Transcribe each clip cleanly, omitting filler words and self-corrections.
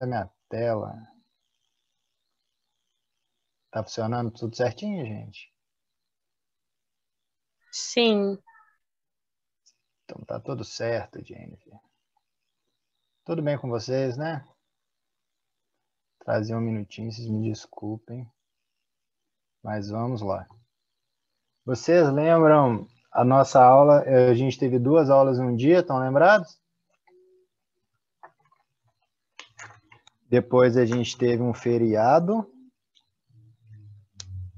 da minha tela. Tá funcionando tudo certinho, gente? Sim. Então tá tudo certo, Jennifer. Tudo bem com vocês, né? Trazer um minutinho, vocês me desculpem. Mas vamos lá. Vocês lembram a nossa aula? A gente teve 2 aulas em um dia, estão lembrados? Depois a gente teve um feriado.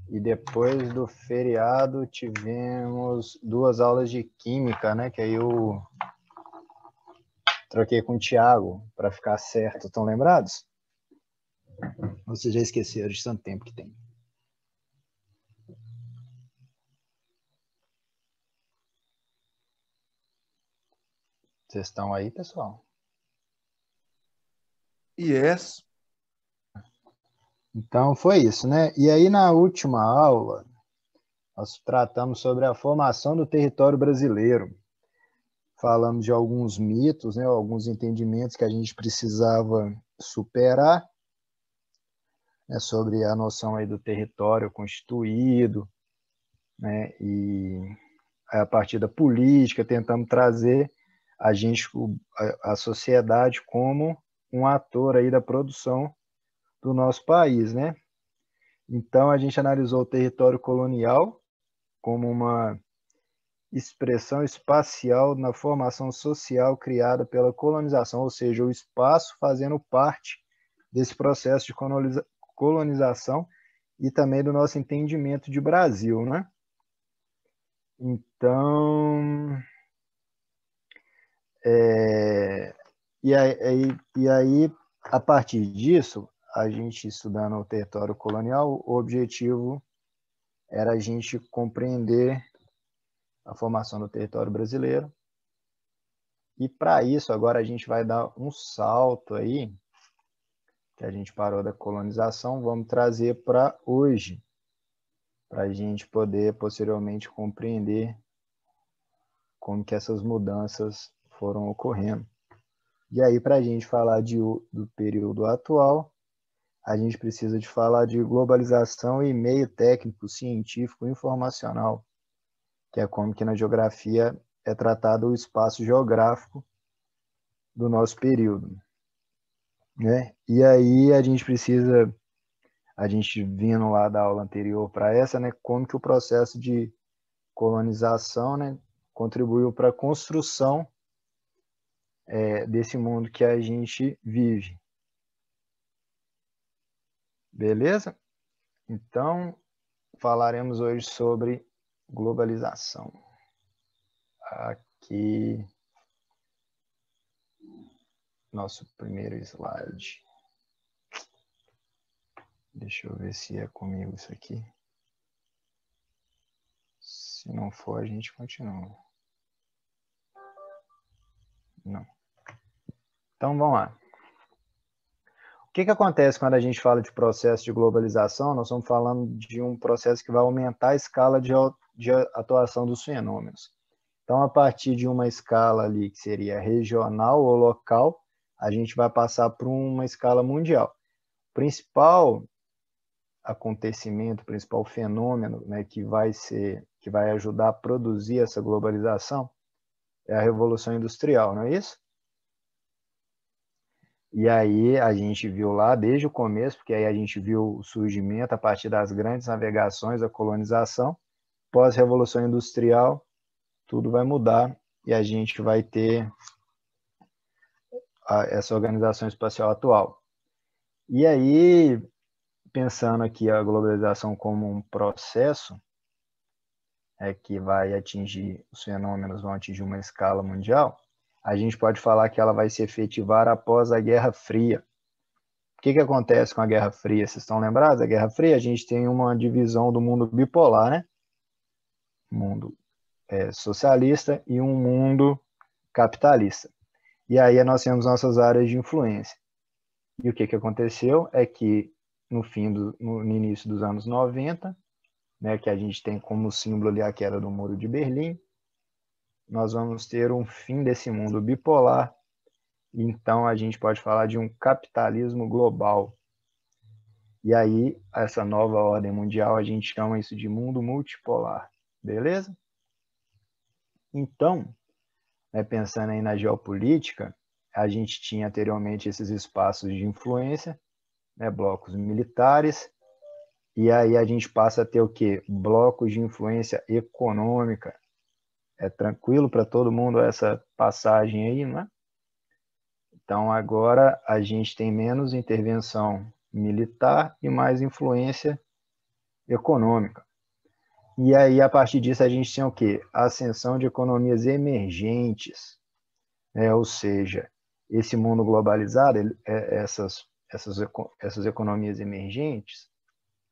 E depois do feriado tivemos 2 aulas de química, né? Que aí eu troquei com o Thiago para ficar certo. Estão lembrados? Vocês já esqueceram de tanto tempo que tem. Vocês estão aí, pessoal? Yes. Então foi isso, né? E aí na última aula nós tratamos sobre a formação do território brasileiro. Falamos de alguns mitos, né? Alguns entendimentos que a gente precisava superar, né? Sobre a noção aí do território constituído, né? E a partir da política tentamos trazer a sociedade como um ator aí da produção do nosso país, né? Então a gente analisou o território colonial como uma expressão espacial na formação social criada pela colonização, ou seja, o espaço fazendo parte desse processo de colonização e também do nosso entendimento de Brasil, né? Então, e aí, a partir disso, a gente estudando o território colonial, o objetivo era a gente compreender a formação do território brasileiro. E para isso, agora a gente vai dar um salto aí, que a gente parou da colonização, vamos trazer para hoje, para a gente poder posteriormente compreender como que essas mudanças foram ocorrendo. E aí, para a gente falar do período atual, a gente precisa de falar de globalização e meio técnico, científico, informacional, que é como que na geografia é tratado o espaço geográfico do nosso período, né? E aí a gente vindo lá da aula anterior para essa, né, como que o processo de colonização, né, contribuiu para a construção desse mundo que a gente vive. Beleza? Então, falaremos hoje sobre globalização. Aqui, nosso primeiro slide. Deixa eu ver se é comigo isso aqui. Se não for, a gente continua. Não. Então, vamos lá. O que acontece quando a gente fala de processo de globalização? Nós estamos falando de um processo que vai aumentar a escala de atuação dos fenômenos. Então, a partir de uma escala ali que seria regional ou local, a gente vai passar para uma escala mundial. O principal acontecimento, o principal fenômeno, né, que vai ajudar a produzir essa globalização é a Revolução Industrial, não é isso? E aí a gente viu lá desde o começo, porque aí a gente viu o surgimento a partir das grandes navegações, a colonização, pós-Revolução Industrial, tudo vai mudar e a gente vai ter essa organização espacial atual. E aí, pensando aqui a globalização como um processo que vai atingir, os fenômenos vão atingir uma escala mundial, a gente pode falar que ela vai se efetivar após a Guerra Fria. O que acontece com a Guerra Fria? Vocês estão lembrados da Guerra Fria? A gente tem uma divisão do mundo bipolar, né? Mundo socialista e um mundo capitalista. E aí nós temos nossas áreas de influência. E o que aconteceu é que no início dos anos 90, né, que a gente tem como símbolo ali a queda do Muro de Berlim, nós vamos ter um fim desse mundo bipolar Então, a gente pode falar de um capitalismo global. E aí, essa nova ordem mundial, a gente chama isso de mundo multipolar. Beleza? Então, pensando aí na geopolítica, a gente tinha anteriormente esses espaços de influência, blocos militares, e aí a gente passa a ter o quê? Blocos de influência econômica. É tranquilo para todo mundo essa passagem aí, não é? Então agora a gente tem menos intervenção militar e mais influência econômica. E aí, a partir disso, a gente tem o quê? A ascensão de economias emergentes, ou seja, esse mundo globalizado, essas economias emergentes,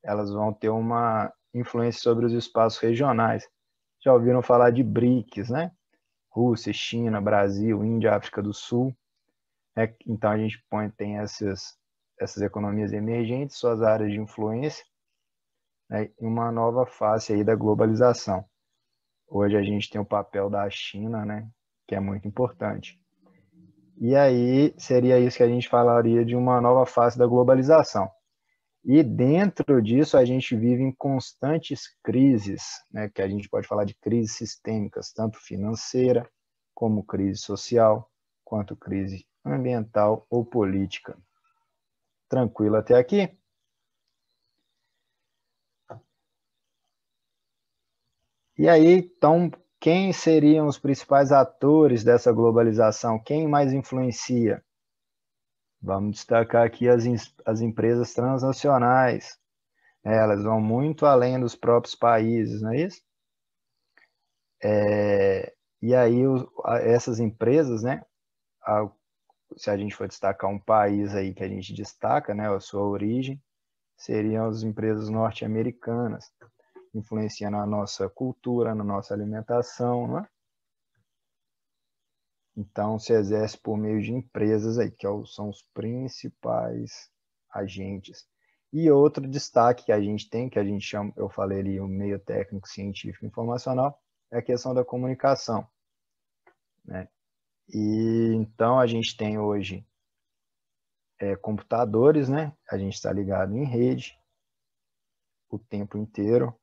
elas vão ter uma influência sobre os espaços regionais. Já ouviram falar de BRICS, né? Rússia, China, Brasil, Índia, África do Sul. Então a gente tem essas economias emergentes, suas áreas de influência, né, em uma nova face aí da globalização. Hoje a gente tem o papel da China, né, que é muito importante. E aí seria isso que a gente falaria de uma nova face da globalização. E dentro disso a gente vive em constantes crises, né, que a gente pode falar de crises sistêmicas, tanto financeira, como crise social, quanto crise ambiental ou política. Tranquilo até aqui? E aí, então, quem seriam os principais atores dessa globalização? Quem mais influencia? Vamos destacar aqui as empresas transnacionais. Elas vão muito além dos próprios países, não é isso? E aí, essas empresas, né? Se a gente for destacar um país aí que a gente destaca, né? A sua origem, seriam as empresas norte-americanas, influenciando a nossa cultura, na nossa alimentação, não é? Então, se exerce por meio de empresas aí, que são os principais agentes. E outro destaque que a gente tem, que a gente chama, eu falei ali, o meio técnico, científico, informacional, é a questão da comunicação, né? E então a gente tem hoje computadores, né? A gente está ligado em rede o tempo inteiro,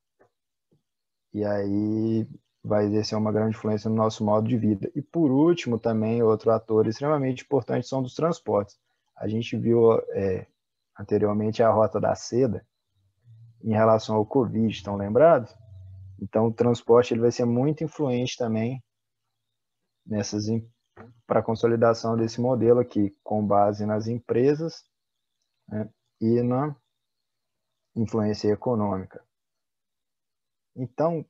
e aí vai exercer uma grande influência no nosso modo de vida. E por último, também outro ator extremamente importante são dos transportes. A gente viu anteriormente a Rota da Seda em relação ao Covid, estão lembrados? Então o transporte ele vai ser muito influente também para a consolidação desse modelo aqui, com base nas empresas, né, e na influência econômica. Então,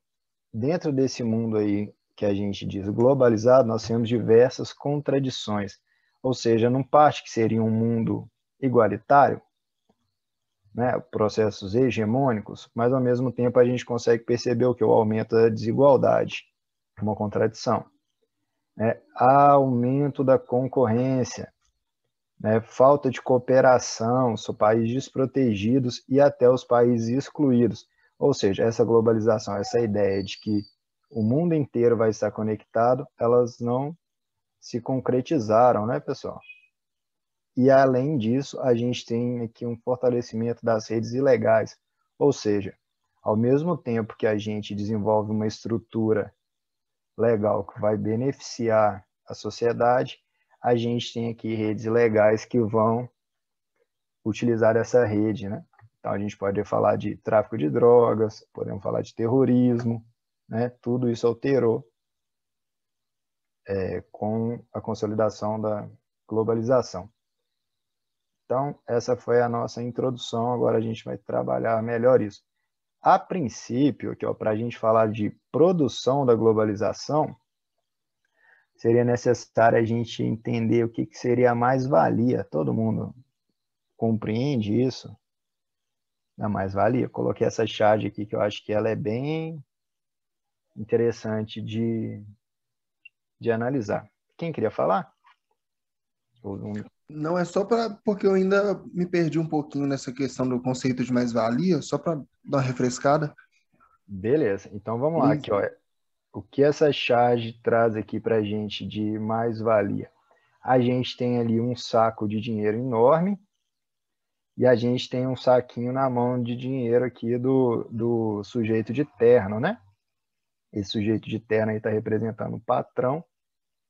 dentro desse mundo aí que a gente diz globalizado, nós temos diversas contradições. Ou seja, não parte que seria um mundo igualitário, né, processos hegemônicos, mas ao mesmo tempo a gente consegue perceber o que? O aumento da desigualdade, uma contradição. Aumento da concorrência, falta de cooperação, os países desprotegidos e até os países excluídos. Ou seja, essa globalização, essa ideia de que o mundo inteiro vai estar conectado, elas não se concretizaram, né, pessoal? E além disso, a gente tem aqui um fortalecimento das redes ilegais. Ou seja, ao mesmo tempo que a gente desenvolve uma estrutura legal que vai beneficiar a sociedade, a gente tem aqui redes ilegais que vão utilizar essa rede, né? Então a gente pode falar de tráfico de drogas, podemos falar de terrorismo, né? Tudo isso alterou com a consolidação da globalização. Então essa foi a nossa introdução, agora a gente vai trabalhar melhor isso. A princípio, para a gente falar de produção da globalização, seria necessário a gente entender o que seria a mais-valia. Todo mundo compreende isso? A mais-valia. Coloquei essa charge aqui que eu acho que ela é bem interessante de analisar. Quem queria falar? Não, é só porque eu ainda me perdi um pouquinho nessa questão do conceito de mais-valia, só para dar uma refrescada. Beleza, então vamos lá. Ele, Aqui, ó, o que essa charge traz aqui para a gente de mais-valia? a gente tem ali um saco de dinheiro enorme e a gente tem um saquinho na mão de dinheiro aqui do sujeito de terno, né? Esse sujeito de terno aí está representando o patrão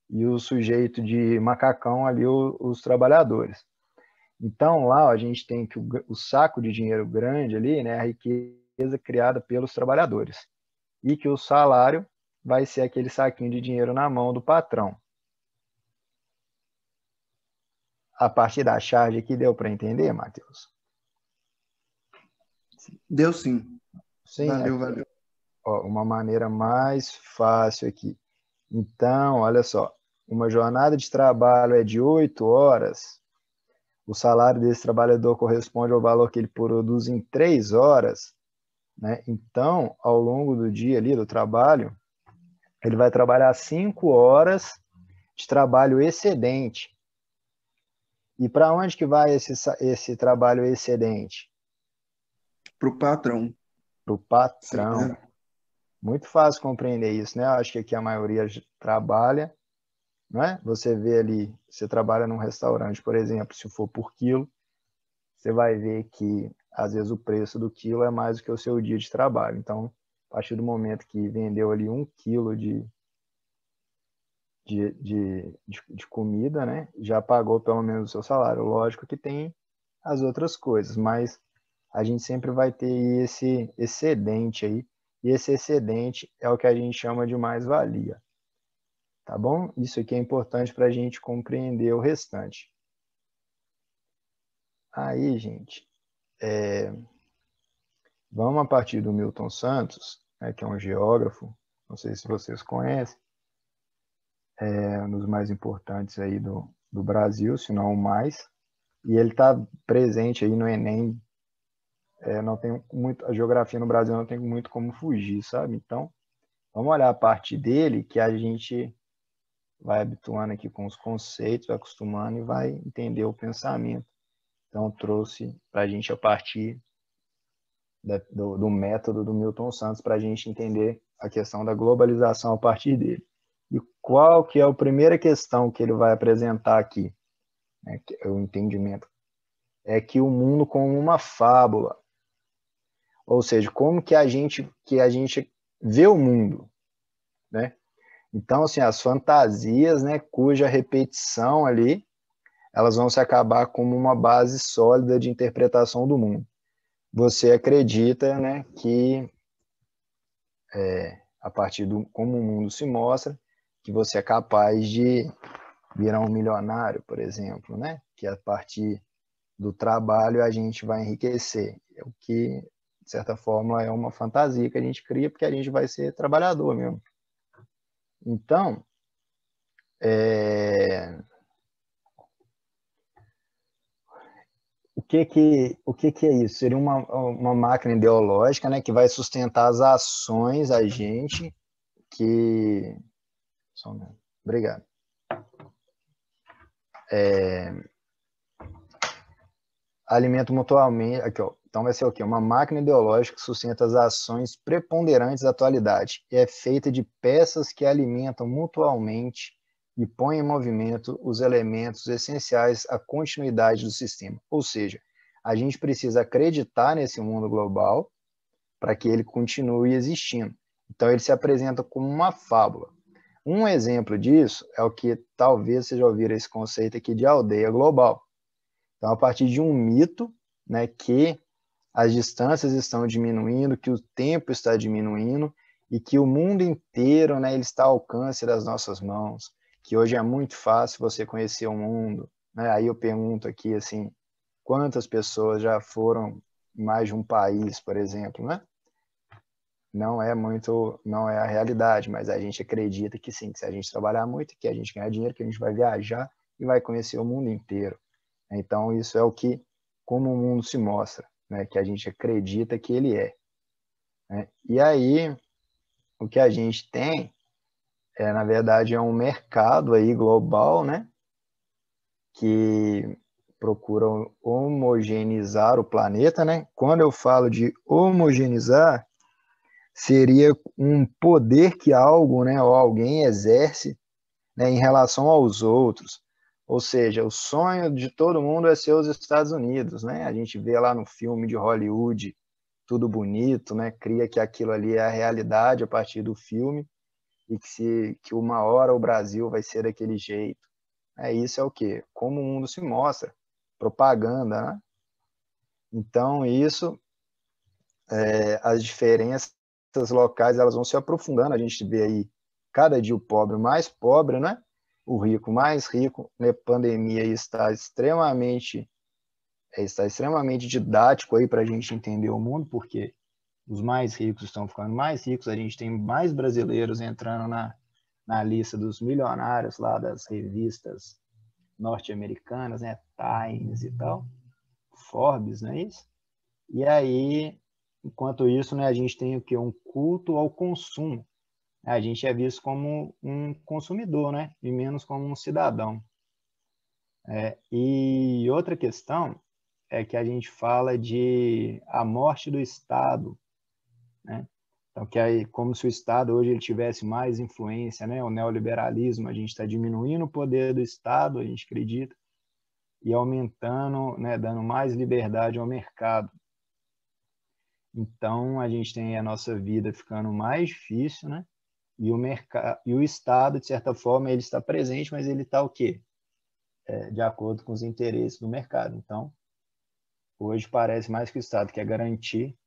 e o sujeito de macacão ali, os trabalhadores. Então, lá ó, a gente tem que o saco de dinheiro grande ali, né, a riqueza criada pelos trabalhadores. E que o salário vai ser aquele saquinho de dinheiro na mão do patrão. A partir da charge aqui deu para entender, Matheus? Deu sim. Sim, Valeu, aqui, valeu. ó, uma maneira mais fácil aqui. Então, olha só, uma jornada de trabalho é de 8 horas, o salário desse trabalhador corresponde ao valor que ele produz em 3 horas, né? Então, ao longo do dia ali, do trabalho, ele vai trabalhar 5 horas de trabalho excedente. E para onde que vai esse trabalho excedente? Para o patrão. Para o patrão. Certo. Muito fácil compreender isso, né? Eu acho que aqui a maioria trabalha, não é? Você vê ali, você trabalha num restaurante, por exemplo, se for por quilo, você vai ver que às vezes o preço do quilo é mais do que o seu dia de trabalho. Então, a partir do momento que vendeu ali 1 quilo de comida, né? Já pagou pelo menos o seu salário. Lógico que tem as outras coisas, mas a gente sempre vai ter esse excedente aí, e esse excedente é o que a gente chama de mais-valia. Tá bom? Isso aqui é importante para a gente compreender o restante. Aí, gente, vamos a partir do Milton Santos, né, que é um geógrafo, não sei se vocês conhecem, um dos mais importantes aí do Brasil, se não o mais, e ele está presente aí no Enem. Não tem muito, a geografia no Brasil não tem muito como fugir, sabe? Então, vamos olhar a parte dele, que a gente vai habituando aqui com os conceitos, vai acostumando e vai entender o pensamento. Então, trouxe para a gente a partir do método do Milton Santos para a gente entender a questão da globalização a partir dele. E qual que é a primeira questão que ele vai apresentar aqui? O entendimento é que o mundo como uma fábula, ou seja, como que a gente vê o mundo, né? Então, assim, as fantasias, né, cuja repetição ali, elas vão se acabar como uma base sólida de interpretação do mundo. Você acredita, né, que a partir do como o mundo se mostra, que você é capaz de virar um milionário, por exemplo, né? Que a partir do trabalho a gente vai enriquecer. É o que, de certa forma, é uma fantasia que a gente cria, porque a gente vai ser trabalhador mesmo. Então, o que é isso? Seria uma máquina ideológica, né, que vai sustentar as ações a gente que... Só um minuto. Obrigado. Alimento mutuamente... Aqui, ó. Então vai ser o quê? Uma máquina ideológica que sustenta as ações preponderantes da atualidade e é feita de peças que alimentam mutuamente e põem em movimento os elementos essenciais à continuidade do sistema. Ou seja, a gente precisa acreditar nesse mundo global para que ele continue existindo. Então ele se apresenta como uma fábula. Um exemplo disso é o que talvez vocês já ouviram esse conceito aqui de aldeia global. Então, a partir de um mito, né, que as distâncias estão diminuindo, que o tempo está diminuindo e que o mundo inteiro, né, ele está ao alcance das nossas mãos, que hoje é muito fácil você conhecer o mundo, né? Aí eu pergunto aqui, assim, quantas pessoas já foram em mais de um país, por exemplo, né? Não é a realidade, mas a gente acredita que sim, que se a gente trabalhar muito, que a gente ganhar dinheiro, que a gente vai viajar e vai conhecer o mundo inteiro. Então, isso é como o mundo se mostra, né? Que a gente acredita que ele é. Né? E aí, o que a gente tem, na verdade, é um mercado aí global, né? Que procura homogeneizar o planeta, né? Quando eu falo de homogeneizar, seria um poder que algo, né, ou alguém exerce, né, em relação aos outros. Ou seja, o sonho de todo mundo é ser os Estados Unidos, né? A gente vê lá no filme de Hollywood, tudo bonito, né? Cria que aquilo ali é a realidade a partir do filme e que uma hora o Brasil vai ser daquele jeito. Isso é o quê? Como o mundo se mostra. Propaganda, né? Então, isso, as diferenças locais, elas vão se aprofundando. A gente vê aí, cada dia o pobre mais pobre, né? O rico mais rico. Na pandemia está extremamente didático aí para a gente entender o mundo, porque os mais ricos estão ficando mais ricos, a gente tem mais brasileiros entrando na lista dos milionários lá das revistas norte-americanas, né? Times e tal, Forbes, não é isso? E aí, enquanto isso, né, a gente tem o quê? Um culto ao consumo. A gente é visto como um consumidor, né? E menos como um cidadão. E outra questão é que a gente fala de a morte do Estado, né? Então, que aí, como se o Estado hoje ele tivesse mais influência, né? O neoliberalismo, a gente está diminuindo o poder do Estado, a gente acredita, e aumentando, né? Dando mais liberdade ao mercado. Então, a gente tem a nossa vida ficando mais difícil, né? E o mercado, e o Estado, de certa forma, ele está presente, mas ele está o quê? De acordo com os interesses do mercado. Então, hoje parece mais que o Estado quer garantir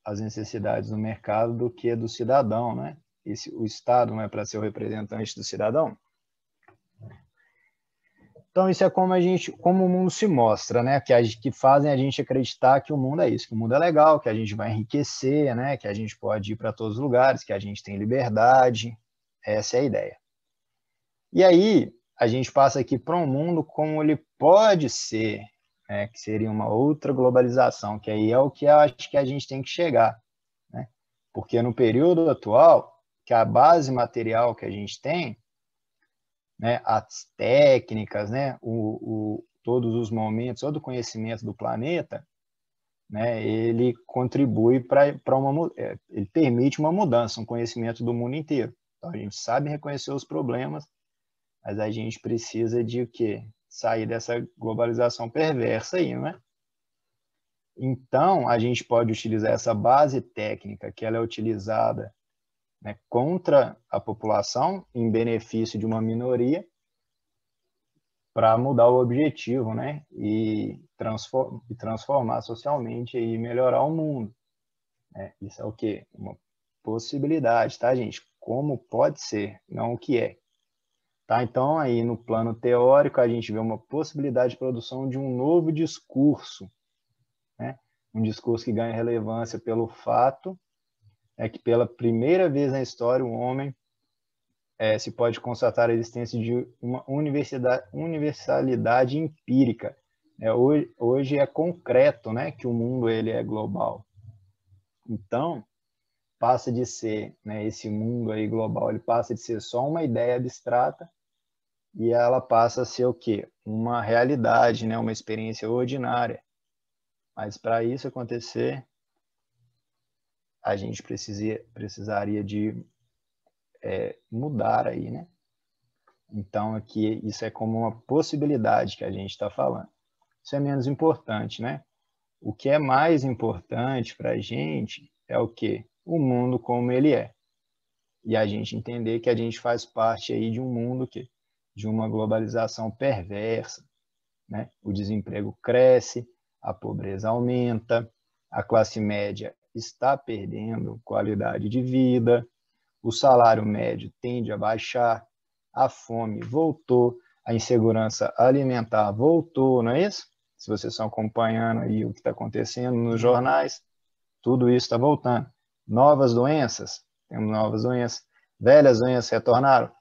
as necessidades do mercado do que do cidadão, né? O Estado não é para ser o representante do cidadão. Então, isso é como o mundo se mostra, né? Que fazem a gente acreditar que o mundo é isso, que o mundo é legal, que a gente vai enriquecer, né? Que a gente pode ir para todos os lugares, que a gente tem liberdade. Essa é a ideia. E aí, a gente passa aqui para um mundo como ele pode ser, né? Que seria uma outra globalização, que aí é o que eu acho que a gente tem que chegar, né? Porque no período atual, que a base material que a gente tem, né, as técnicas, né, todos os momentos, todo o conhecimento do planeta, né, ele contribui ele permite uma mudança, um conhecimento do mundo inteiro. Então, a gente sabe reconhecer os problemas, mas a gente precisa de o quê? Sair dessa globalização perversa aí, né? Então, a gente pode utilizar essa base técnica que ela é utilizada, né, contra a população, em benefício de uma minoria, para mudar o objetivo, né? E transformar socialmente e melhorar o mundo. Né? Isso é o quê? Uma possibilidade, tá, gente? Como pode ser, não o que é. Tá? Então, aí no plano teórico, a gente vê uma possibilidade de produção de um novo discurso, né? Um discurso que ganha relevância pelo fato que pela primeira vez na história o homem se pode constatar a existência de uma universalidade empírica. Hoje é concreto, né, que o mundo ele é global. Então, passa de ser, né, esse mundo aí global, ele passa de ser só uma ideia abstrata e ela passa a ser o quê? Uma realidade, né, uma experiência ordinária. Mas para isso acontecer, a gente precisaria de mudar aí, né? Então, aqui, isso é como uma possibilidade que a gente está falando. Isso é menos importante, né? O que é mais importante para a gente é o quê? O mundo como ele é. E a gente entender que a gente faz parte aí de um mundo de uma globalização perversa, né? O desemprego cresce, a pobreza aumenta, a classe média está perdendo qualidade de vida, o salário médio tende a baixar, a fome voltou, a insegurança alimentar voltou, não é isso? Se vocês estão acompanhando aí o que está acontecendo nos jornais, tudo isso está voltando. Novas doenças, temos novas doenças, velhas doenças retornaram.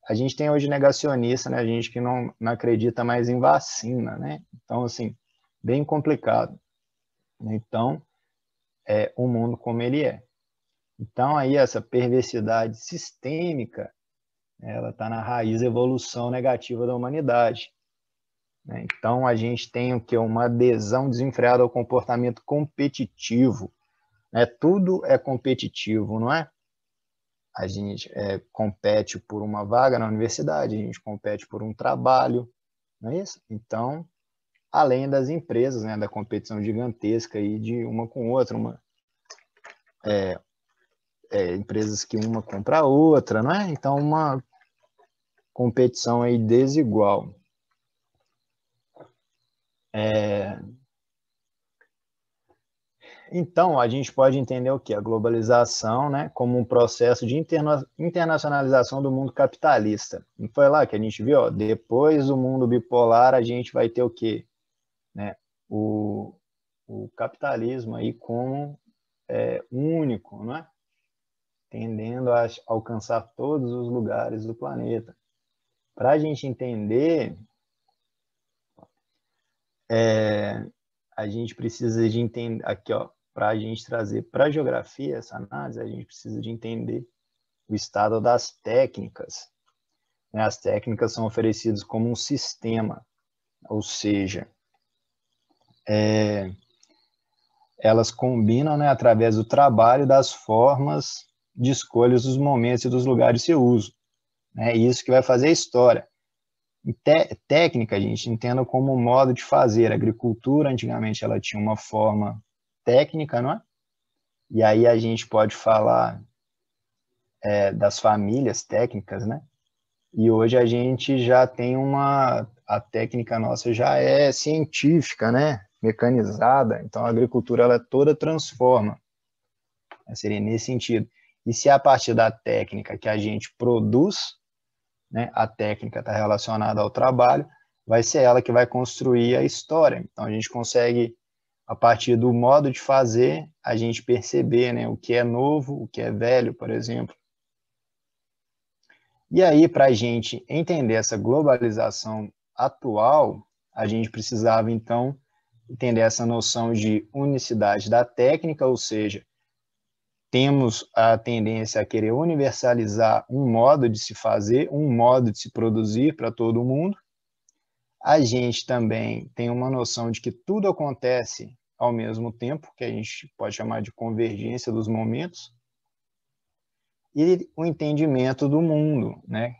A gente tem hoje negacionista, né? A gente que não acredita mais em vacina, né? Então, assim, bem complicado. Então, é o mundo como ele é. Então, aí essa perversidade sistêmica, ela está na raiz da evolução negativa da humanidade. Né? Então, a gente tem o que? Uma adesão desenfreada ao comportamento competitivo. Né? Tudo é competitivo, não é? a gente compete por uma vaga na universidade, a gente compete por um trabalho, não é isso? Então, além das empresas, né, da competição gigantesca aí de uma com outra, empresas que uma compra a outra, não é? Então, uma competição aí desigual. Então, a gente pode entender o que? A globalização, né, como um processo de internacionalização do mundo capitalista. Não foi lá que a gente viu? Ó, depois do mundo bipolar, a gente vai ter o quê? Né? O capitalismo aí como único, né? Tendendo a alcançar todos os lugares do planeta. Para a gente entender, a gente precisa de entender, aqui ó, para a gente trazer para a geografia essa análise, a gente precisa de entender o estado das técnicas. As técnicas são oferecidas como um sistema, ou seja, elas combinam, né, através do trabalho, das formas de escolhas dos momentos e dos lugares de seu uso. É isso que vai fazer a história. Técnica, a gente entenda como um modo de fazer. A agricultura, antigamente, ela tinha uma forma técnica, não é? E aí a gente pode falar das famílias técnicas, né? E hoje a gente já tem a técnica nossa já é científica, né? Mecanizada. Então a agricultura ela toda transforma. Seria nesse sentido. E se é a partir da técnica que a gente produz, né, a técnica está relacionada ao trabalho, vai ser ela que vai construir a história. Então a gente consegue, a partir do modo de fazer, a gente perceber, né, o que é novo, o que é velho, por exemplo. E aí, para a gente entender essa globalização atual, a gente precisava, então, entender essa noção de unicidade da técnica, ou seja, temos a tendência a querer universalizar um modo de se fazer, um modo de se produzir para todo mundo. A gente também tem uma noção de que tudo acontece ao mesmo tempo, que a gente pode chamar de convergência dos momentos, e o entendimento do mundo, né?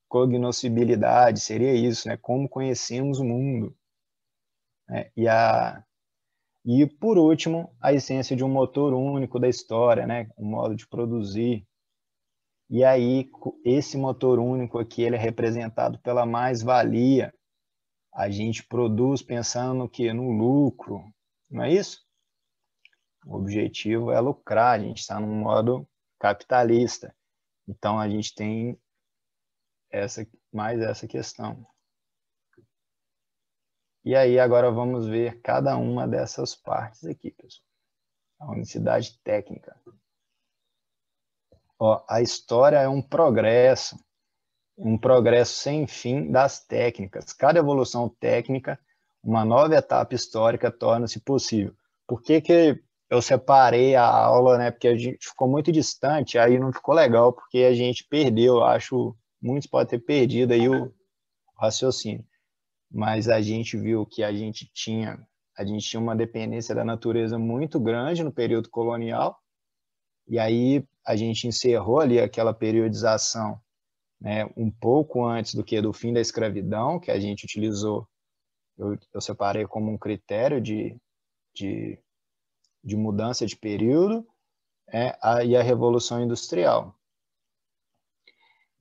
Cognoscibilidade seria isso, né? Como conhecemos o mundo. Né? E, por último, a essência de um motor único da história, né? Um modo de produzir. E aí, esse motor único aqui, ele é representado pela mais-valia. A gente produz pensando no quê? No lucro, não é isso? O objetivo é lucrar, a gente está num modo capitalista. Então, a gente tem mais essa questão. E aí, agora vamos ver cada uma dessas partes aqui, pessoal. A unicidade técnica. Ó, a história é um progresso sem fim das técnicas. Cada evolução técnica, uma nova etapa histórica torna-se possível. Por que que eu separei a aula, né? Porque a gente ficou muito distante, aí não ficou legal, porque a gente perdeu, acho, muitos podem ter perdido aí o raciocínio. Mas a gente viu que a gente tinha uma dependência da natureza muito grande no período colonial, e aí a gente encerrou ali aquela periodização, né, um pouco antes do fim da escravidão, que a gente utilizou, eu separei como um critério de mudança de período, e a Revolução Industrial.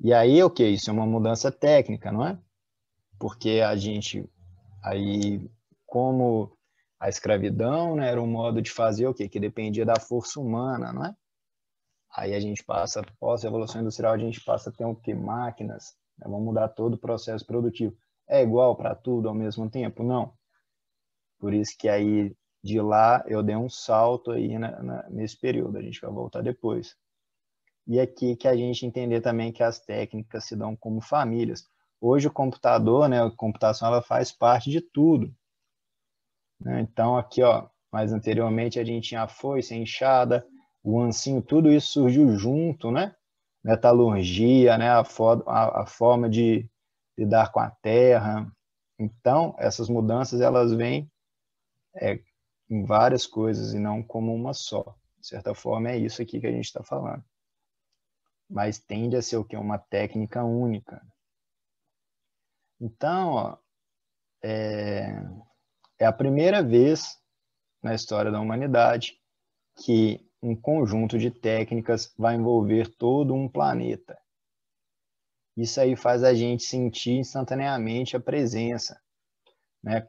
E aí, o que? Isso é uma mudança técnica, não é? Porque a gente, aí, como a escravidão, né, era um modo de fazer o quê? Que dependia da força humana, não é? Aí a gente passa, pós-revolução industrial, a gente passa a ter o quê? Máquinas, né? Vamos mudar todo o processo produtivo. É igual para tudo ao mesmo tempo? Não. Por isso que aí, de lá, eu dei um salto aí nesse período, a gente vai voltar depois. E aqui que a gente entender também que as técnicas se dão como famílias. Hoje o computador, né, a computação, ela faz parte de tudo. Né? Então aqui, ó, mais anteriormente a gente tinha a foice, a enxada, o ancinho, tudo isso surgiu junto, né? Metalurgia, né? A forma de lidar com a terra. Então essas mudanças elas vêm em várias coisas e não como uma só. De certa forma é isso aqui que a gente está falando. mas tende a ser o quê? Uma técnica única. Então, ó, é a primeira vez na história da humanidade que um conjunto de técnicas vai envolver todo um planeta. Isso aí faz a gente sentir instantaneamente a presença, né?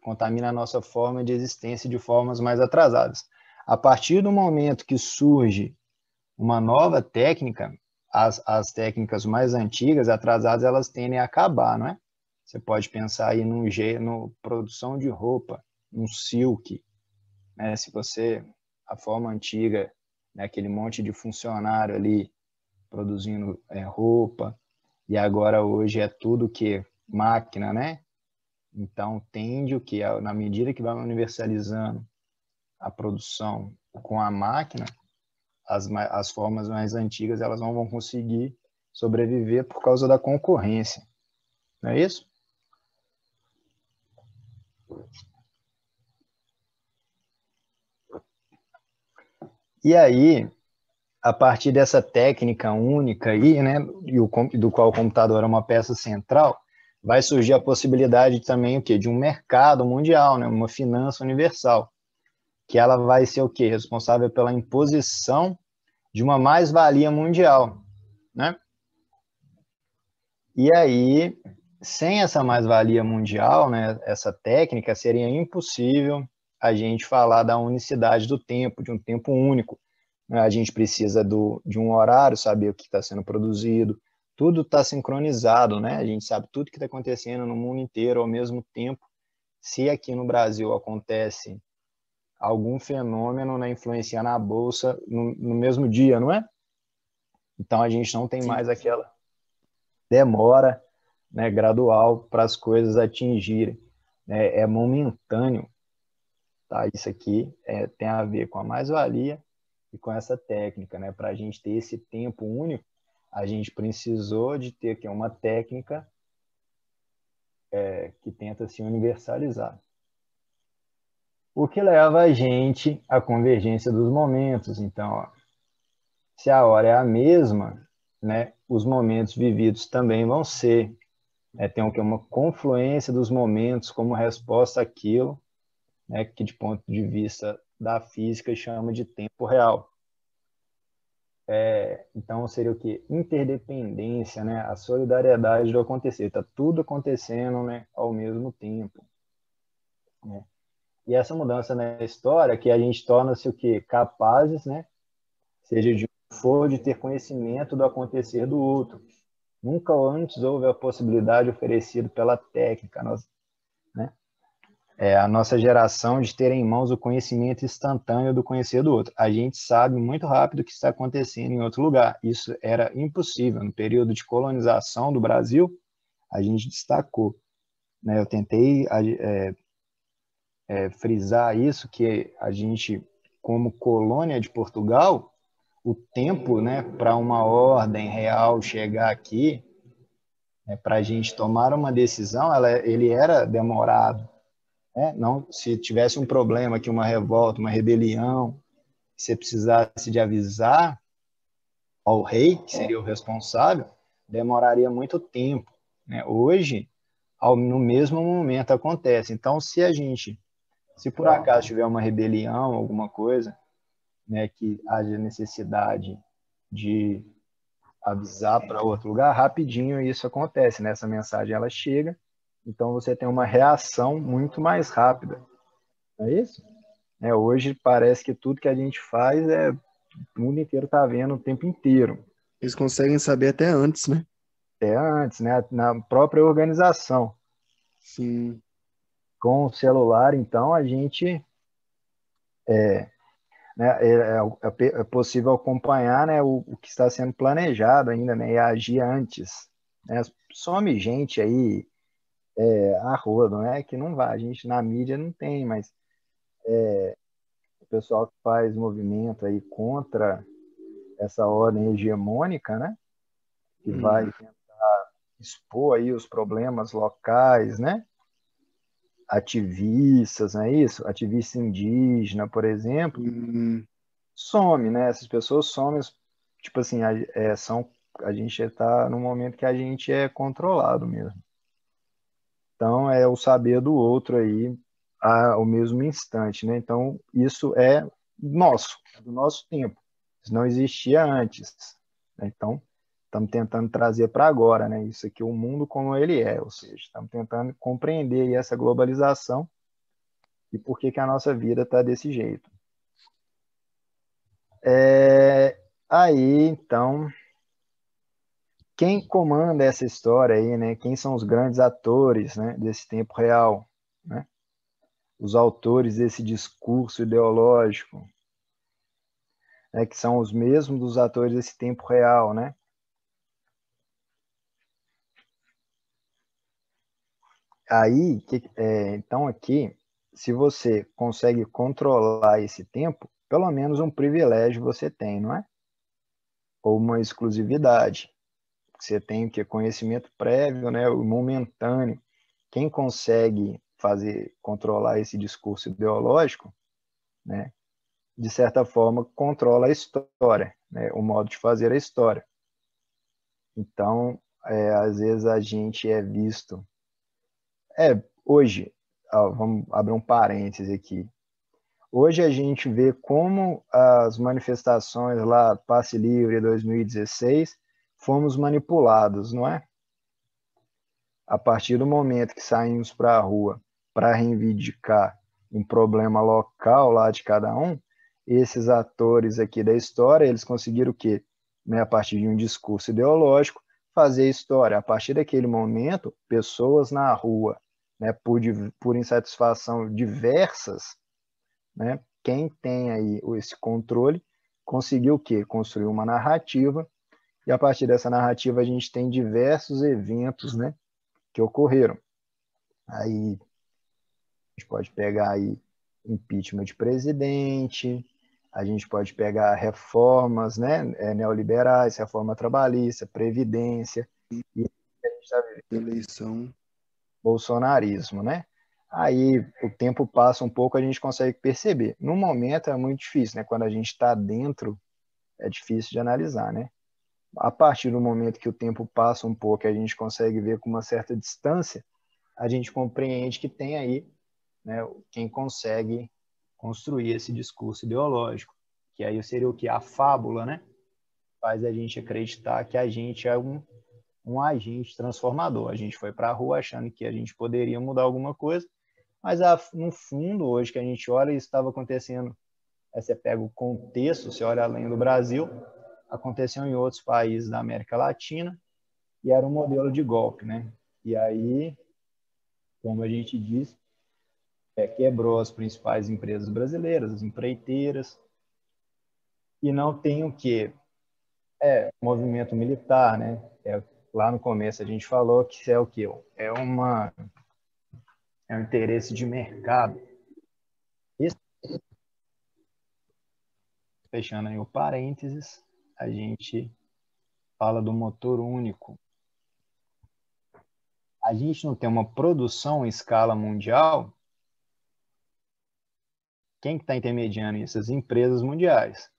Contamina a nossa forma de existência de formas mais atrasadas. A partir do momento que surge uma nova técnica, as técnicas mais antigas, atrasadas, elas tendem a acabar, não é? Você pode pensar aí no produção de roupa, um silk, né? Se você, a forma antiga, né, aquele monte de funcionário ali produzindo roupa, e agora hoje é tudo que máquina, né? Então tende o que, na medida que vai universalizando a produção com a máquina, as formas mais antigas elas não vão conseguir sobreviver por causa da concorrência, não é isso? E aí, a partir dessa técnica única aí, né, do qual o computador é uma peça central, vai surgir a possibilidade também o quê? De um mercado mundial, né, uma finança universal, que ela vai ser o quê? Responsável pela imposição de uma mais-valia mundial, né? E aí, sem essa mais-valia mundial, né, essa técnica, seria impossível a gente falar da unicidade do tempo, de um tempo único. A gente precisa de um horário, saber o que está sendo produzido, tudo está sincronizado, né? A gente sabe tudo que está acontecendo no mundo inteiro ao mesmo tempo. Se aqui no Brasil acontece algum fenômeno, né, influenciando a bolsa no mesmo dia, não é? Então a gente não tem Sim. mais aquela demora, né, gradual para as coisas atingirem. É momentâneo, tá? Isso aqui tem a ver com a mais-valia e com essa técnica, né? Para a gente ter esse tempo único, a gente precisou de ter aqui uma técnica que tenta se universalizar. O que leva a gente à convergência dos momentos. Então, ó, se a hora é a mesma, né, os momentos vividos também vão ser. Tem uma confluência dos momentos como resposta àquilo, né, que de ponto de vista da física chama de tempo real. Então seria o que? Interdependência, né? A solidariedade do acontecer. Está tudo acontecendo, né, ao mesmo tempo. Né? E essa mudança na história que a gente torna-se o que? Capazes, né? Seja de for de ter conhecimento do acontecer do outro. Nunca antes houve a possibilidade oferecida pela técnica, né? A nossa geração de ter em mãos o conhecimento instantâneo do conhecer do outro. A gente sabe muito rápido o que está acontecendo em outro lugar. Isso era impossível. No período de colonização do Brasil, a gente destacou. Né? Eu tentei frisar isso, que a gente, como colônia de Portugal, o tempo, né, para uma ordem real chegar aqui, para a gente tomar uma decisão, ele era demorado. Não, se tivesse um problema aqui, uma revolta, uma rebelião, se você precisasse de avisar ao rei, que seria o responsável, demoraria muito tempo. Né? Hoje, no mesmo momento acontece. Então, se por acaso tiver uma rebelião, alguma coisa, né, que haja necessidade de avisar para outro lugar, rapidinho isso acontece, né? Essa mensagem ela chega, então você tem uma reação muito mais rápida. Não é isso? Hoje parece que tudo que a gente faz o mundo inteiro está vendo o tempo inteiro. Eles conseguem saber até antes, né? Até antes, né? Na própria organização. Sim. Com o celular, então, a gente é possível acompanhar, né, o que está sendo planejado ainda, né, e agir antes. Né? Some gente aí a rodo, né, que não vai. A gente na mídia não tem, mas o pessoal que faz movimento aí contra essa ordem hegemônica, né, que vai expor aí os problemas locais, né, ativistas, não é isso? Ativista indígena, por exemplo, some, né? Essas pessoas somem tipo assim, a gente está no momento que a gente é controlado mesmo. Então, é o saber do outro aí ao mesmo instante, né? Então, isso é nosso, do nosso tempo. Isso não existia antes, né? Então, estamos tentando trazer para agora, né? Isso aqui, o mundo como ele é, ou seja, estamos tentando compreender aí essa globalização e por que que a nossa vida está desse jeito. Aí, então, quem comanda essa história aí, né? Quem são os grandes atores, né, desse tempo real, né? Os autores desse discurso ideológico, né, que são os mesmos dos atores desse tempo real, né? Aí, então aqui, se você consegue controlar esse tempo, pelo menos um privilégio você tem, não é? Ou uma exclusividade. Você tem que conhecimento prévio, né, o momentâneo. Quem consegue controlar esse discurso ideológico, né, de certa forma controla a história, né, o modo de fazer a história. Então, às vezes a gente é visto. Hoje, vamos abrir um parêntese aqui. Hoje a gente vê como as manifestações lá, Passe Livre 2016, fomos manipulados, não é? A partir do momento que saímos para a rua para reivindicar um problema local lá de cada um, esses atores aqui da história, eles conseguiram o quê? Né, a partir de um discurso ideológico, fazer história. A partir daquele momento, pessoas na rua, né, por insatisfação diversas, né, quem tem aí esse controle, conseguiu o quê? Construir uma narrativa, e a partir dessa narrativa a gente tem diversos eventos, né, que ocorreram. Aí a gente pode pegar aí impeachment de presidente, a gente pode pegar reformas, né, neoliberais, reforma trabalhista, previdência, e a gente está vivendo Eleição. bolsonarismo, né? Aí o tempo passa um pouco, a gente consegue perceber. No momento é muito difícil, né? Quando a gente está dentro, é difícil de analisar, né? A partir do momento que o tempo passa um pouco, a gente consegue ver com uma certa distância, a gente compreende que tem aí, né, quem consegue construir esse discurso ideológico, que aí seria o que? A fábula, né? Faz a gente acreditar que a gente é um agente transformador. A gente foi para a rua achando que a gente poderia mudar alguma coisa, mas no fundo, hoje que a gente olha, isso estava acontecendo. Aí você pega o contexto, você olha além do Brasil, aconteceu em outros países da América Latina, e era um modelo de golpe, né? E aí, como a gente disse, quebrou as principais empresas brasileiras, as empreiteiras, e não tem o quê? Movimento militar, né? Lá no começo a gente falou que isso é o quê? É um interesse de mercado. Esse, fechando aí o parênteses, a gente fala do motor único. A gente não tem uma produção em escala mundial. Quem que está intermediando isso? As empresas mundiais.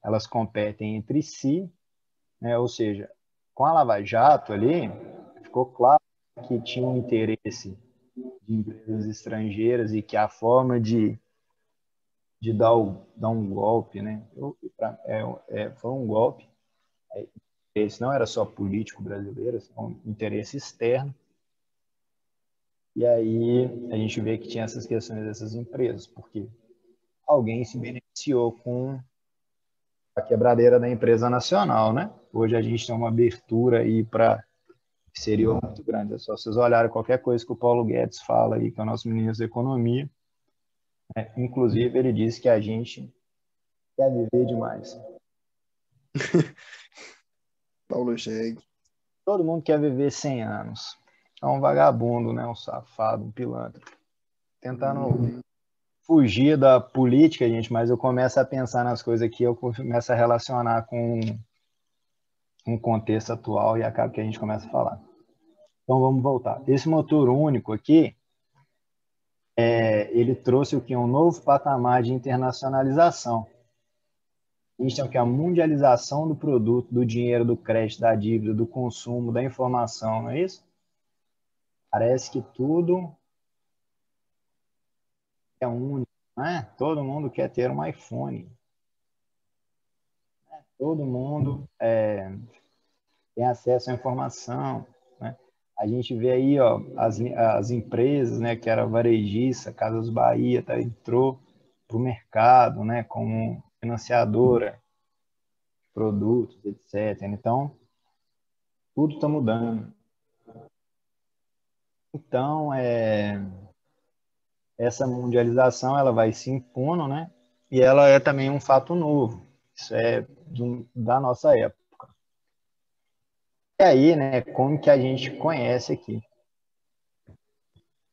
Elas competem entre si, né? Ou seja, com a Lava Jato ali, ficou claro que tinha um interesse de empresas estrangeiras e que a forma de dar um golpe, né? Foi um golpe. Esse não era só político brasileiro, era um interesse externo. E aí a gente vê que tinha essas questões dessas empresas, porque alguém se beneficiou com a quebradeira da empresa nacional, né? Hoje a gente tem uma abertura aí para seria muito grande. É só vocês olharem qualquer coisa que o Paulo Guedes fala aí, que é o nosso ministro da Economia. Inclusive, ele disse que a gente quer viver demais. Paulo Jeg. Todo mundo quer viver 100 anos. É um vagabundo, né? Um safado, um pilantra. Tentando fugir da política, gente, mas eu começo a pensar nas coisas aqui, eu começo a relacionar com um contexto atual e acaba que a gente começa a falar. Então vamos voltar. Esse motor único aqui, ele trouxe o que? Um novo patamar de internacionalização. A gente tem o que? A mundialização do produto, do dinheiro, do crédito, da dívida, do consumo, da informação, não é isso? Parece que tudo é único, né? Todo mundo quer ter um iPhone. Todo mundo tem acesso à informação, né? A gente vê aí, ó, as empresas, né, que era varejista, Casas Bahia, tá, entrou para o mercado, né, como financiadora de produtos, etc. Então, tudo está mudando. Então, essa mundialização ela vai se impondo, né? E ela é também um fato novo. Isso é da nossa época. E aí, né, como que a gente conhece aqui?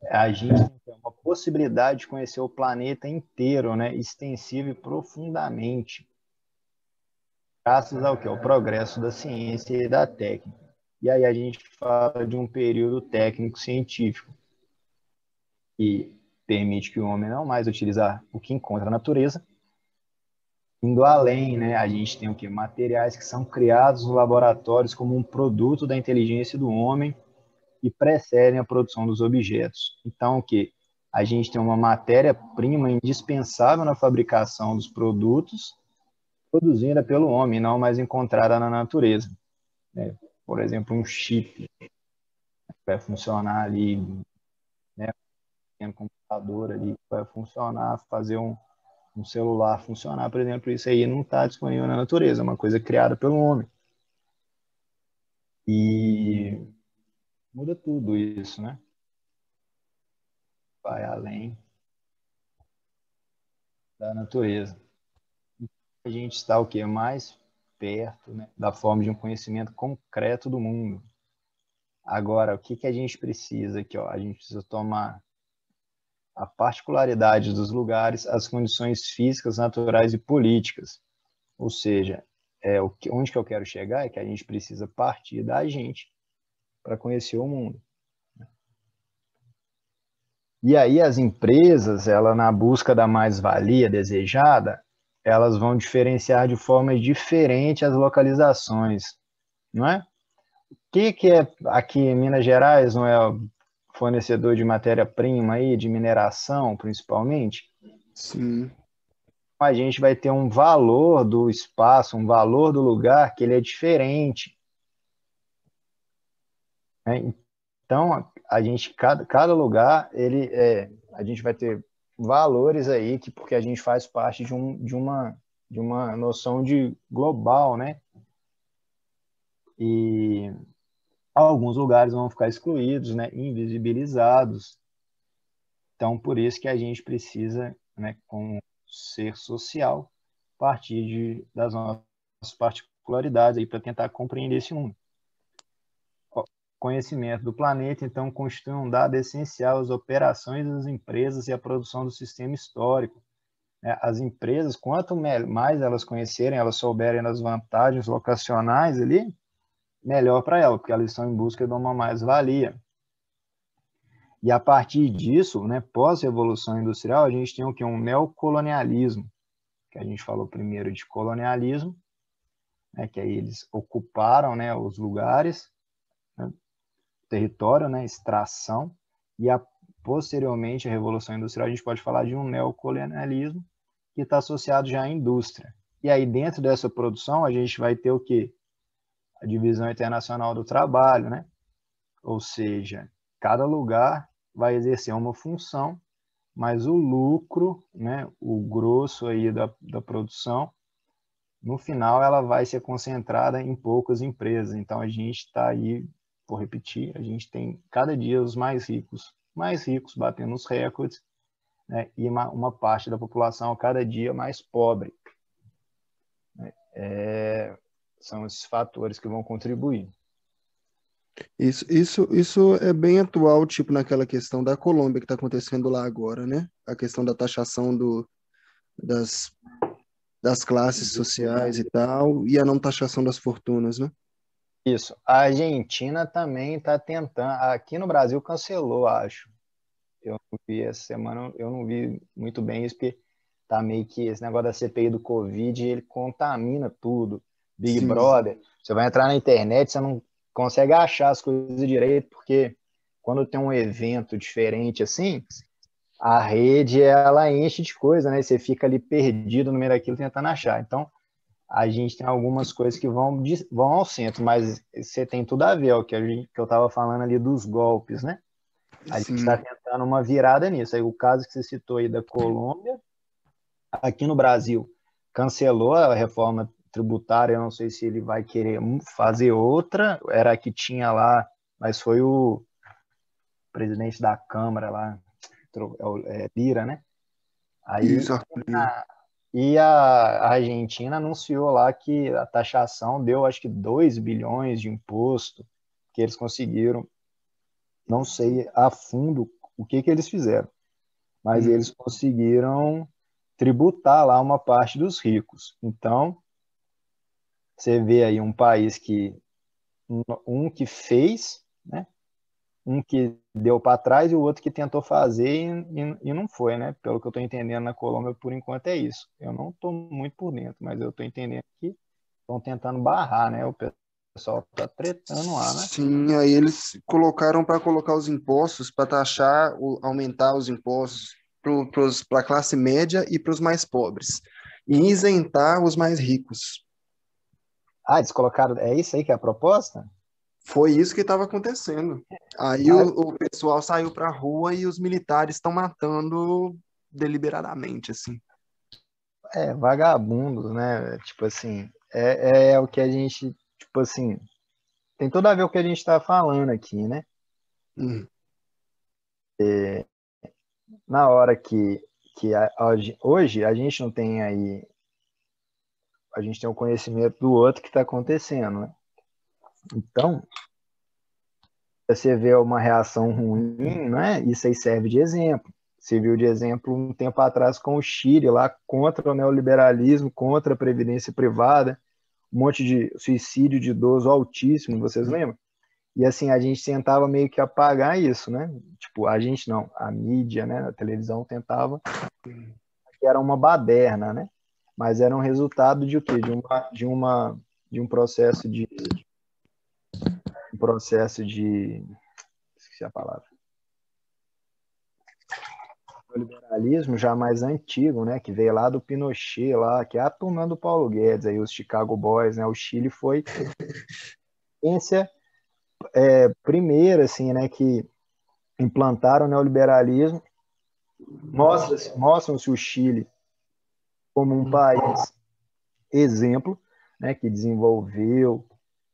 A gente tem uma possibilidade de conhecer o planeta inteiro, né, extensivo e profundamente, graças ao que? Ao progresso da ciência e da técnica. E aí a gente fala de um período técnico-científico que permite que o homem não mais utilizar o que encontra na natureza, indo além, né, a gente tem o que? Materiais que são criados nos laboratórios como um produto da inteligência do homem e precedem a produção dos objetos. Então, o que? A gente tem uma matéria-prima indispensável na fabricação dos produtos, produzida pelo homem, não mais encontrada na natureza. Né? Por exemplo, um chip que vai funcionar ali, né? Um computador ali que vai funcionar, fazer um celular funcionar, por exemplo, isso aí não está disponível na natureza, é uma coisa criada pelo homem. E muda tudo isso, né? Vai além da natureza. A gente está o quê? Mais perto, né, da forma de um conhecimento concreto do mundo. Agora, o que que a gente precisa aqui? Ó? A gente precisa tomar a particularidade dos lugares, as condições físicas, naturais e políticas. Ou seja, onde que eu quero chegar é que a gente precisa partir da gente para conhecer o mundo. E aí as empresas, ela na busca da mais-valia desejada, elas vão diferenciar de forma diferente as localizações, não é? O que é aqui em Minas Gerais, não é fornecedor de matéria-prima aí, de mineração principalmente? Sim. A gente vai ter um valor do espaço, um valor do lugar que ele é diferente, né? Então, a gente, cada lugar, a gente vai ter valores aí, porque a gente faz parte de uma noção de global, né? E alguns lugares vão ficar excluídos, né? Invisibilizados. Então, por isso que a gente precisa, né, com ser social, partir das nossas particularidades aí para tentar compreender esse mundo. Conhecimento do planeta, então, constitui um dado essencial às operações das empresas e à produção do sistema histórico. As empresas, quanto mais elas conhecerem, elas souberem das vantagens locacionais ali, melhor para elas, porque elas estão em busca de uma mais-valia. E a partir disso, né, pós-revolução industrial, a gente tem o que? Um neocolonialismo, que a gente falou primeiro de colonialismo, né, que aí eles ocuparam, né, os lugares, né, território, né, extração, e posteriormente à Revolução Industrial a gente pode falar de um neocolonialismo que está associado já à indústria. E aí dentro dessa produção a gente vai ter o quê? A divisão internacional do trabalho, né? Ou seja, cada lugar vai exercer uma função, mas o lucro, né, o grosso aí da produção, no final ela vai ser concentrada em poucas empresas. Então a gente está aí, vou repetir, a gente tem cada dia os mais ricos batendo os recordes, né, e uma parte da população cada dia mais pobre. São esses fatores que vão contribuir. Isso é bem atual, tipo naquela questão da Colômbia que está acontecendo lá agora, né? A questão da taxação das, das classes sociais e tal, e a não taxação das fortunas, né? Isso. A Argentina também está tentando. Aqui no Brasil cancelou, acho. Eu não vi essa semana, eu não vi muito bem isso, porque tá meio que esse negócio da CPI do Covid, ele contamina tudo. Big Sim. Brother, você vai entrar na internet, você não consegue achar as coisas direito, porque quando tem um evento diferente assim, a rede, ela enche de coisa, né? Você fica ali perdido no meio daquilo tentando achar. Então, a gente tem algumas coisas que vão ao centro, mas você tem tudo a ver, ó, que eu estava falando ali dos golpes, né? A gente está Sim. tentando uma virada nisso. Aí o caso que você citou aí da Colômbia, aqui no Brasil, cancelou a reforma tributária, eu não sei se ele vai querer fazer outra, era a que tinha lá, mas foi o presidente da Câmara lá, Lira, né? Aí Isso, Arthur Lira. e a Argentina anunciou lá que a taxação deu, acho que 2 bilhões de imposto que eles conseguiram. Não sei a fundo o que eles fizeram, mas eles conseguiram tributar lá uma parte dos ricos. Então, você vê aí um país que um que fez, né? Um que deu para trás e o outro que tentou fazer e não foi, né? Pelo que eu estou entendendo na Colômbia, por enquanto é isso. Eu não estou muito por dentro, mas eu estou entendendo que estão tentando barrar, né? O pessoal está tretando lá, né? Sim, aí eles colocaram para colocar os impostos, para taxar, aumentar os impostos para a classe média e para os mais pobres, e isentar os mais ricos. Ah, eles colocaram. É isso aí que é a proposta? Foi isso que estava acontecendo. Aí Ah, o pessoal saiu para a rua e os militares estão matando deliberadamente, assim. vagabundos, né? Tipo assim, é o que a gente, tipo assim, tem tudo a ver com o que a gente está falando aqui, né? Hum. Na hora hoje a gente não tem aí, a gente tem o conhecimento do outro que está acontecendo, né? Então, você vê uma reação ruim, né? Isso aí serve de exemplo. Você viu de exemplo um tempo atrás com o Chile lá contra o neoliberalismo, contra a previdência privada, um monte de suicídio de idoso altíssimo, vocês lembram? E assim, a gente tentava meio que apagar isso, né? Tipo, a gente não, a mídia, né, a televisão tentava, que era uma baderna, né? Mas era um resultado de o quê? De um processo de esqueci a palavra. O liberalismo já mais antigo, né, que veio lá do Pinochet lá, que é a turma do Paulo Guedes, aí os Chicago Boys, né? O Chile foi ciência primeira assim, né, que implantaram o neoliberalismo. Mostram-se o Chile como um país exemplo, né, que desenvolveu,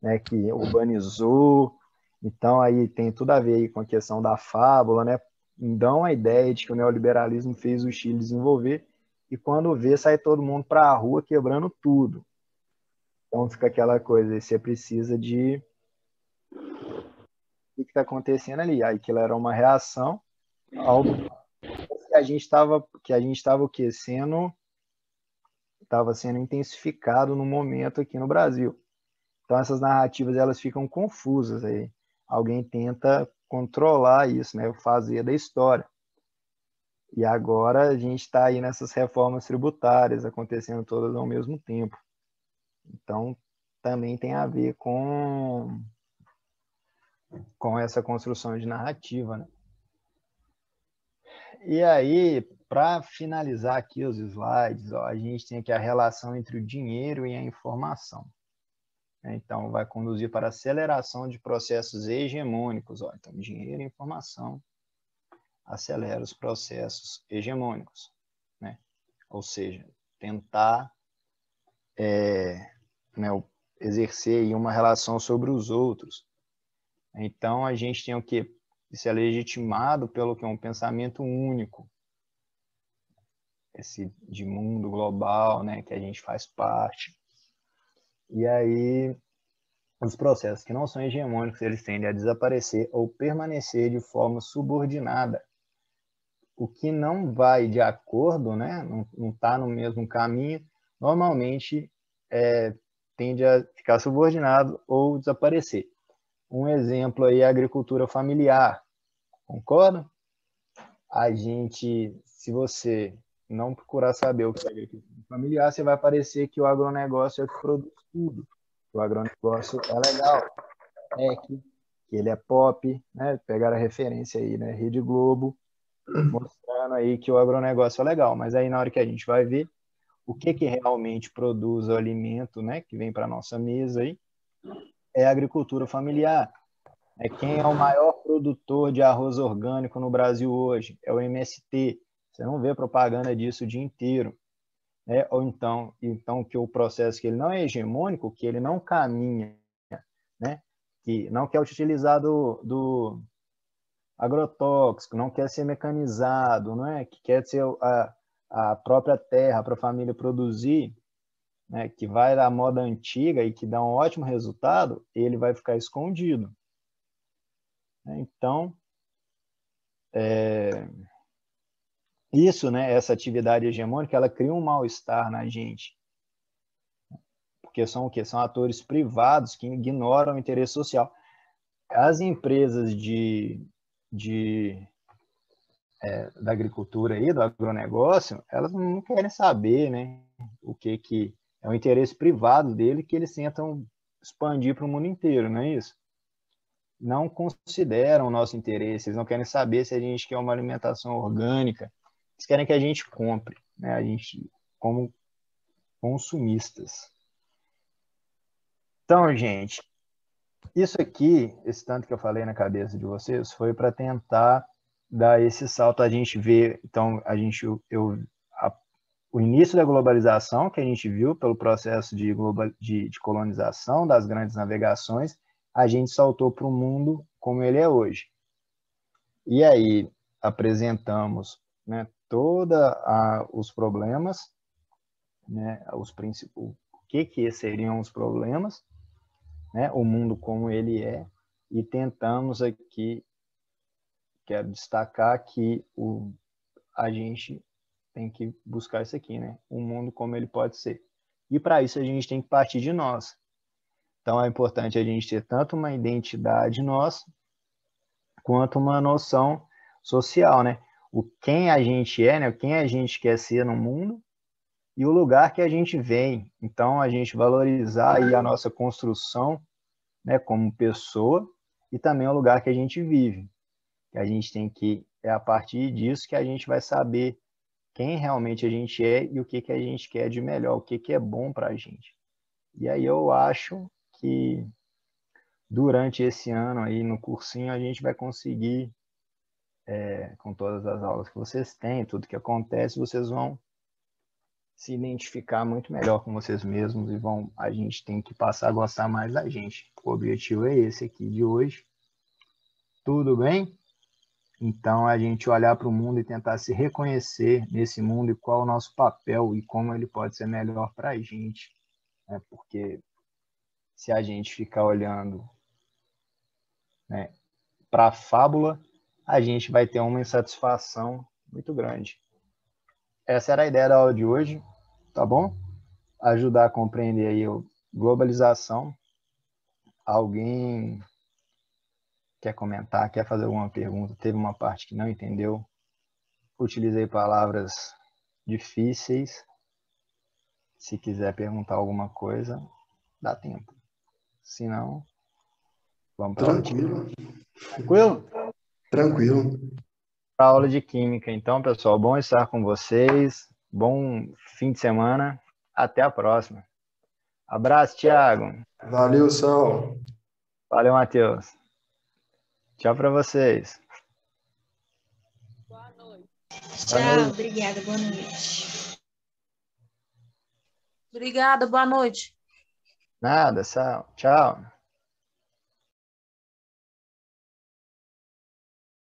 né, que urbanizou. Então aí tem tudo a ver aí com a questão da fábula, né? Dão a ideia de que o neoliberalismo fez o Chile desenvolver e quando vê sai todo mundo para a rua quebrando tudo. Então fica aquela coisa, você precisa de o que está acontecendo ali. Aí aquilo era uma reação ao que a gente estava o quê? Estava sendo intensificado no momento aqui no Brasil. Então essas narrativas elas ficam confusas aí. Alguém tenta controlar isso, né? Fazer da história. E agora a gente está aí nessas reformas tributárias acontecendo todas ao mesmo tempo. Então também tem a ver com essa construção de narrativa, né? E aí, para finalizar aqui os slides, ó, a gente tem aqui a relação entre o dinheiro e a informação. Então, vai conduzir para a aceleração de processos hegemônicos. Ó. Então, dinheiro e informação acelera os processos hegemônicos. Né? Ou seja, tentar né, exercer aí uma relação sobre os outros. Então, a gente tem o quê? Isso é legitimado pelo que é um pensamento único, esse de mundo global, né, que a gente faz parte. E aí, os processos que não são hegemônicos, eles tendem a desaparecer ou permanecer de forma subordinada. O que não vai de acordo, né, não está no mesmo caminho, normalmente tende a ficar subordinado ou desaparecer. Um exemplo aí é a agricultura familiar, concorda? Se você não procurar saber o que é agricultura familiar, você vai parecer que o agronegócio é o que produz tudo. O agronegócio é legal, que ele é pop, né? Pegaram a referência aí, né? Rede Globo, mostrando aí que o agronegócio é legal, mas aí na hora que a gente vai ver o que realmente produz o alimento, né, que vem para a nossa mesa aí, é a agricultura familiar. Quem é o maior produtor de arroz orgânico no Brasil hoje? É o MST. Você não vê propaganda disso o dia inteiro. Ou então que o processo que ele não é hegemônico, que ele não caminha, né? Que não quer utilizar do agrotóxico, não quer ser mecanizado, não é? Que quer ser a própria terra para a família produzir, né? Que vai da moda antiga e que dá um ótimo resultado, ele vai ficar escondido. Então, isso, né, essa atividade hegemônica, ela cria um mal-estar na gente. Porque são o quê? São atores privados que ignoram o interesse social. As empresas da agricultura aí, do agronegócio, elas não querem saber, né, o que é o interesse privado dele que eles tentam expandir para o mundo inteiro, não é isso? Não consideram o nosso interesse, eles não querem saber se a gente quer uma alimentação orgânica, eles querem que a gente compre, né, a gente como consumistas. Então, gente, isso aqui, esse tanto que eu falei na cabeça de vocês, foi para tentar dar esse salto, a gente ver, então, o início da globalização, que a gente viu pelo processo de colonização das grandes navegações, a gente saltou para o mundo como ele é hoje. E aí apresentamos, né, todos os problemas, né, o que seriam os problemas, né, o mundo como ele é, e tentamos aqui, quero destacar que a gente tem que buscar isso aqui, né, o mundo como ele pode ser. E para isso a gente tem que partir de nós. Então é importante a gente ter tanto uma identidade nossa, quanto uma noção social, né? Quem a gente é, né? Quem a gente quer ser no mundo e o lugar que a gente vem. Então, a gente valorizar aí a nossa construção, né, como pessoa e também o lugar que a gente vive. Que a gente tem que, é a partir disso que a gente vai saber quem realmente a gente é e o que a gente quer de melhor, o que é bom para a gente. E aí eu acho que durante esse ano aí no cursinho a gente vai conseguir, com todas as aulas que vocês têm, tudo que acontece, vocês vão se identificar muito melhor com vocês mesmos e a gente tem que passar a gostar mais da gente. O objetivo é esse aqui de hoje. Tudo bem? Então, a gente olhar para o mundo e tentar se reconhecer nesse mundo e qual é o nosso papel e como ele pode ser melhor para a gente. Né? Porque se a gente ficar olhando, né, para a fábula, a gente vai ter uma insatisfação muito grande. Essa era a ideia da aula de hoje, tá bom? Ajudar a compreender aí a globalização. Alguém quer comentar, quer fazer alguma pergunta, teve uma parte que não entendeu, utilizei palavras difíceis. Se quiser perguntar alguma coisa, dá tempo. Se não, vamos para a aula de química. Tranquilo? Tranquilo. Para a aula de química. Então, pessoal, bom estar com vocês. Bom fim de semana. Até a próxima. Abraço, Thiago. Valeu, Sal. Valeu, Matheus. Tchau para vocês. Boa noite. Tchau, obrigada, boa noite. Obrigada, boa noite. Nada, Sal. Tchau.